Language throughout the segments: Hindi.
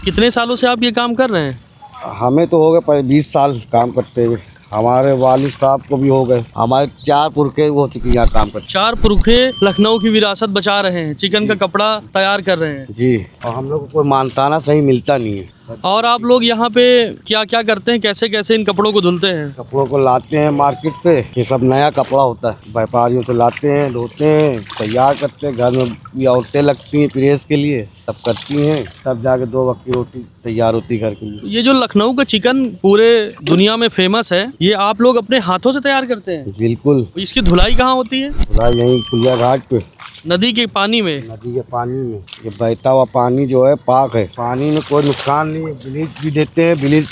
कितने सालों से आप ये काम कर रहे हैं? हमें तो हो गए 20 साल काम करते हुए। हमारे वालिद साहब को भी हो गए। हमारे 4 पुरखे हो चुके यहाँ काम करते। 4 पुरखे लखनऊ की विरासत बचा रहे हैं, चिकन का कपड़ा तैयार कर रहे हैं जी। और हम लोग को कोई मानताना सही मिलता नहीं है। और आप लोग यहाँ पे क्या क्या करते हैं, कैसे कैसे इन कपड़ों को धुलते हैं? कपड़ों को लाते हैं मार्केट से, ये सब नया कपड़ा होता है, व्यापारियों से लाते हैं, धोते हैं, तैयार करते हैं। घर में भी औरतें लगती हैं प्रेस के लिए, सब करती हैं, तब जाके 2 वक्त की रोटी तैयार होती है घर के लिए। ये जो लखनऊ का चिकन पूरे दुनिया में फेमस है, ये आप लोग अपने हाथों से तैयार करते हैं? बिल्कुल। इसकी धुलाई कहाँ होती है? धुलाई यहीं कुलिया घाट पे, नदी के पानी में। नदी के पानी में। ये बहता हुआ पानी जो है पाक है, पानी में कोई नुकसान नहीं है। ब्लीच भी देते हैं, ब्लीच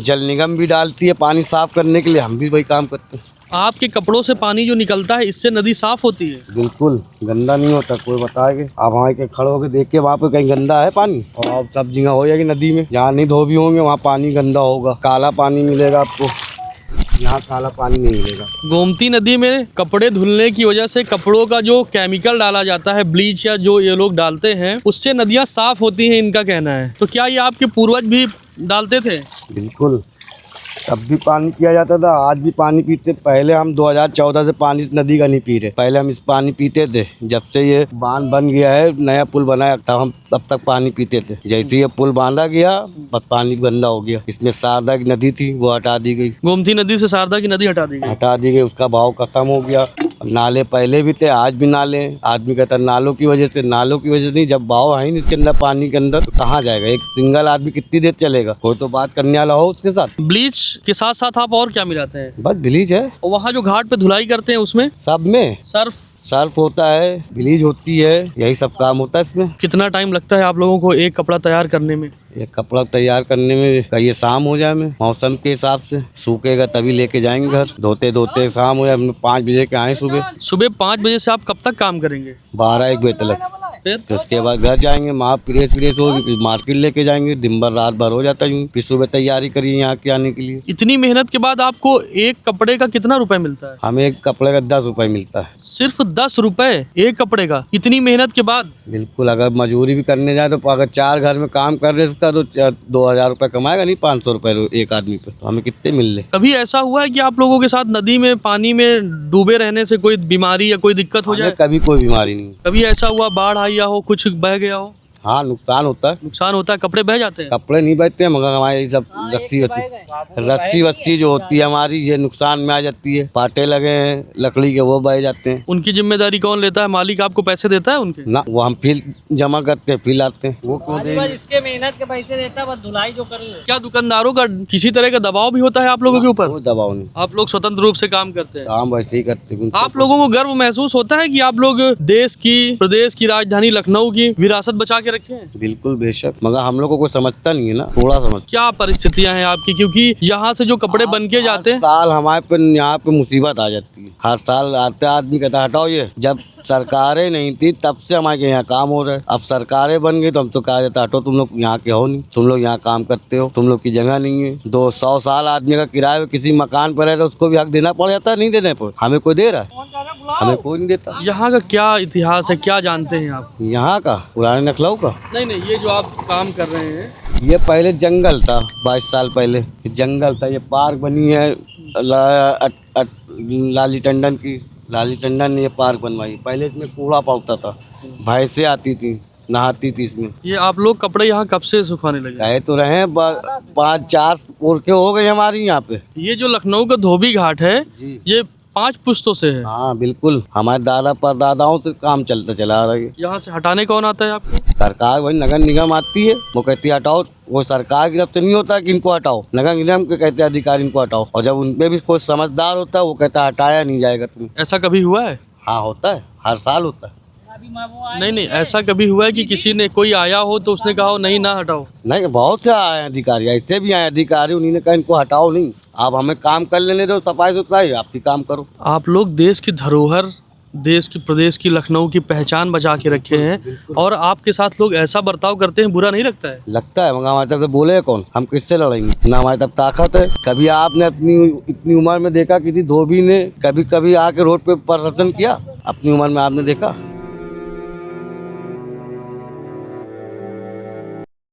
जल निगम भी डालती है पानी साफ करने के लिए, हम भी वही काम करते हैं। आपके कपड़ों से पानी जो निकलता है, इससे नदी साफ होती है? बिल्कुल, गंदा नहीं होता। कोई बताएगा आप वहाँ के खड़े होकर देख के वहाँ पे कहीं गंदा है पानी? और आप सब जगह हो जाएगी नदी में, जहाँ नहीं धोबी होंगे वहाँ पानी गंदा होगा, काला पानी मिलेगा आपको, यहाँ काला पानी नहीं मिलेगा। गोमती नदी में कपड़े धुलने की वजह से कपड़ों का जो केमिकल डाला जाता है, ब्लीच या जो ये लोग डालते हैं, उससे नदियाँ साफ होती हैं, इनका कहना है। तो क्या ये आपके पूर्वज भी डालते थे? बिल्कुल, तब भी पानी पिया जाता था, आज भी पानी पीते। पहले हम 2014 से पानी इस नदी का नहीं पी रहे, पहले हम इस पानी पीते थे। जब से ये बांध बन गया है, नया पुल बनाया, तब हम तब तक पानी पीते थे। जैसे ये पुल बांधा गया बस पानी गंदा हो गया। इसमें शारदा की नदी थी, वो हटा दी गई। गोमती नदी से शारदा की नदी हटा दी गई, उसका भाव खत्म हो गया। नाले पहले भी थे, आज भी नाले। आदमी कहता नालों की वजह से नहीं, जब भाव है इसके अंदर पानी के अंदर तो कहाँ जाएगा? एक सिंगल आदमी कितनी देर चलेगा? कोई तो बात करने वाला हो उसके साथ। ब्लीच के साथ साथ आप और क्या मिलाते हैं? बस ब्लीच है। और वहाँ जो घाट पे धुलाई करते हैं उसमें? सब में सर्फ होता है, ब्लीच होती है, यही सब काम होता है इसमें। कितना टाइम लगता है आप लोगों को एक कपड़ा तैयार करने में? एक कपड़ा तैयार करने में कहीं शाम हो जाए, में मौसम के हिसाब से सूखेगा तभी लेके जाएंगे घर। धोते धोते शाम हो जाए। 5 बजे के आए सुबह 5 बजे से आप कब तक काम करेंगे? 12-1 बजे तक। फिर तो उसके बाद घर जाएंगे, वहाँ प्रेस होगी, फिर मार्केट लेके जाएंगे। दिन भर रात भर हो जाता है, फिर सुबह तैयारी करिए यहाँ के आने के लिए। इतनी मेहनत के बाद आपको एक कपड़े का कितना रुपए मिलता है? हमें एक कपड़े का 10 रुपए मिलता है। सिर्फ 10 रुपए एक कपड़े का, इतनी मेहनत के बाद? बिल्कुल, अगर मजदूरी भी करने जाए तो अगर 4 घर में काम कर रहे इसका तो 2000 रुपए कमाएगा, नहीं 500 रुपए एक आदमी पे, तो हमें कितने मिल रहे। कभी ऐसा हुआ है कि आप लोगों के साथ नदी में पानी में डूबे रहने से कोई बीमारी या कोई दिक्कत हो जाए? कभी कोई बीमारी नहीं। कभी ऐसा हुआ बाढ़ आई हो, कुछ बह गया हो? हाँ, नुकसान होता है। कपड़े बह जाते हैं? कपड़े नहीं बहते हैं, मगर हमारी सब रस्सी होती है, रस्सी जो होती है हमारी, ये नुकसान में आ जाती है। पाटे लगे हैं लकड़ी के, वो बह जाते हैं। उनकी जिम्मेदारी कौन लेता है? मालिक आपको पैसे देता है उनके? ना, वो हम फिर जमा करते हैं, फिर लाते हैं। वो क्यों देंगे? इसके मेहनत के पैसे देता है, बस धुलाई जो करें। क्या दुकानदारों का किसी तरह का दबाव भी होता है आप लोगों के ऊपर? कोई दबाव नहीं, आप लोग स्वतंत्र रूप से काम करते हैं? काम वैसे ही करते हैं। आप लोगों को गर्व महसूस होता है कि आप लोग देश की, प्रदेश की राजधानी लखनऊ की विरासत बचा के रखे हैं? बिल्कुल, बेशक, मगर हम लोग को कोई समझता नहीं है ना, थोड़ा समझ। क्या परिस्थितियां हैं आपकी? क्योंकि यहाँ से जो कपड़े बन के जाते हैं, साल हमारे पे यहाँ पे मुसीबत आ जाती है। हर साल आते आदमी कहता हटाओ ये। जब सरकारें नहीं थी तब से हमारे यहाँ काम हो रहा है। अब सरकारें बन गई तो हम तो कहा जाता हटो, तुम लोग यहाँ के हो नहीं, तुम लोग यहाँ काम करते हो, तुम लोग की जगह नहीं है। 200 साल आदमी का किराया किसी मकान पर है तो उसको भी हक देना पड़ जाता है, नहीं देने पर। हमें कोई दे रहा है? हमें कोई नहीं देता। यहाँ का क्या इतिहास है, क्या जानते हैं आप यहाँ का? पुराने लखनऊ का? नहीं, ये जो आप काम कर रहे हैं, ये पहले जंगल था। 22 साल पहले जंगल था। ये पार्क बनी है लाली टंडन ने ये पार्क बनवाई। पहले इसमें कूड़ा पड़ता था, भैंसें आती थी, नहाती थी इसमें। ये आप लोग कपड़े यहाँ कब से सुखाने लगे? कहे तो रहे 5-4 पुरखे हो गए हमारी यहाँ पे। ये जो लखनऊ का धोबी घाट है, ये 5 पुश्तों से है? हाँ बिल्कुल, हमारे दादा परदादाओं से काम चलता चला रहा है। यहाँ से हटाने कौन आता है आपको? सरकार, वही नगर निगम आती है, वो कहती है हटाओ। वो सरकार की तरफ से नहीं होता कि इनको हटाओ, नगर निगम के कहते हैं अधिकारी इनको हटाओ। और जब उनपे भी कोई समझदार होता है वो कहता है हटाया नहीं जाएगा तुम्हें। ऐसा कभी हुआ है? हाँ होता है, हर साल होता है। नहीं, ऐसा कभी हुआ है कि किसी ने, कोई आया हो तो उसने कहा हो नहीं ना हटाओ? नहीं, बहुत से आए अधिकारी, ऐसे भी आए अधिकारी, उन्हीं ने कहा इनको हटाओ नहीं, आप हमें काम कर लेने दो, सफाई सुथराई आप ही काम करो। आप लोग देश की धरोहर, देश की, प्रदेश की, लखनऊ की पहचान बचा के रखे हैं, और आपके साथ लोग ऐसा बर्ताव करते हैं, बुरा नहीं लगता है? लगता है, मगर हमारे तरफ से बोले कौन? हम किससे लड़ेंगे? ना हमारे तरफ ताकत है। कभी आपने अपनी इतनी उम्र में देखा किसी धोबी ने कभी आके रोड पे प्रदर्शन किया? अपनी उम्र में आपने देखा?